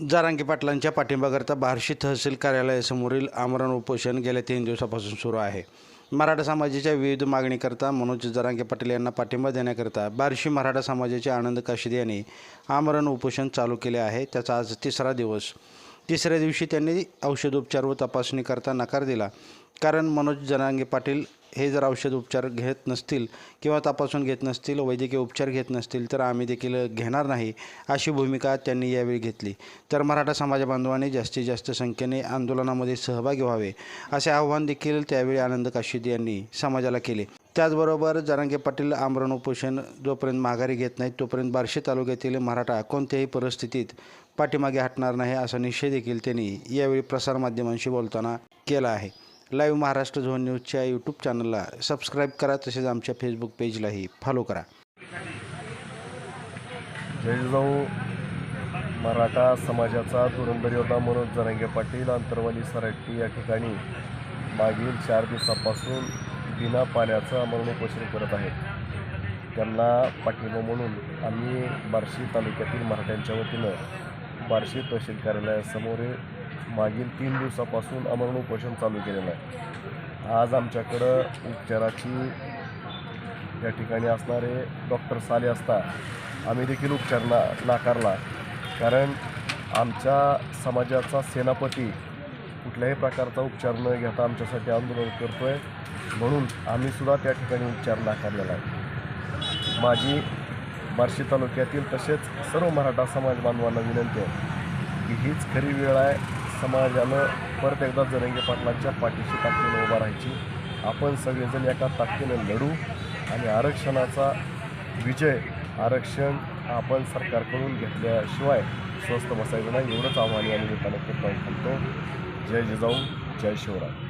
जरांगे पाटलांच्या पाठिंब्याकरता बार्शी तहसील कार्यालयासमोरील आमरण उपोषण गेल्या 3 दिवसापासून सुरू आहे. मराठा समाजाच्या विविध मागणीकरता मनोज जरांगे पाटील यांना पाठिंबा देण्याकरता बार्शी मराठा समाजाचे आनंद काशिद यांनी आमरण उपोषण चालू केले आहे. त्याचा आज तिसरा दिवस. तिसऱ्या दिवशी त्यांनी औषधोपचार व तपासणी करता नकार दिला. कारण मनोज जरांगे पाटील हे जर औषध उपचार घेत नसतील किंवा तपासून घेत नसतील, वैद्यकीय उपचार घेत नसतील तर आम्ही देखील घेणार नाही, अशी भूमिका त्यांनी यावेळी घेतली. तर मराठा समाज बांधवांनी जास्तीत जास्त संख्येने आंदोलनामध्ये सहभागी व्हावे असे आवाहन देखील त्यावेळी आनंद काशिद यांनी समाजाला केले. त्याचबरोबर जरांगे पाटील आमरण उपोषण जोपर्यंत माघारी घेत नाहीत तोपर्यंत बार्शी तालुक्यातील मराठा कोणत्याही परिस्थितीत पाठीमागे हटणार नाही असा निश्चय देखील त्यांनी यावेळी प्रसारमाध्यमांशी बोलताना केला आहे. लाईव्ह महाराष्ट्र झोन न्यूजच्या यूट्यूब चॅनलला सबस्क्राईब करा, तसेच आमच्या फेसबुक पेजलाही फॉलो करा. जळगाव मराठा समाजाचा धुरंधर योद्धा मनोज जरांगे पाटील अंतरवाली सराटी या ठिकाणी मागील 4 दिवसापासून बिना पाण्याचं आमरण उपोषण करत आहेत. त्यांना पाठिंबा म्हणून आम्ही बार्शी तालुक्यातील मराठ्यांच्या वतीनं बार्शी तहसील कार्यालयासमोर मागील 3 दिवसापासून आमरण उपोषण चालू केलेलं आहे. आज आमच्याकडं उपचाराची या ठिकाणी असणारे डॉक्टर साले असता आम्ही देखील उपचार नाकारला. कारण आमच्या समाजाचा सेनापती कुठल्याही प्रकारचा उपचार न घेता आमच्यासाठी आंदोलन करतो आहे, म्हणून आम्हीसुद्धा त्या ठिकाणी उपचार नाकारलेला आहे. माझी बार्शी तालुक्यातील तसेच सर्व मराठा समाज बांधवांना विनंती आहे की हीच खरी वेळ आहे समाजानं परत एकदा जरांगे पाटलांच्या पाठीशी ताकदीनं उभा राहायची. आपण सगळेजण एका ताकदीनं लढू आणि आरक्षणाचा विजय, आरक्षण आपण सरकारकडून घेतल्याशिवाय स्वस्थ बसायचं नाही, एवढंच आव्हान या निमित्तानं करतो. जय जिजाऊ, जय शिवराय.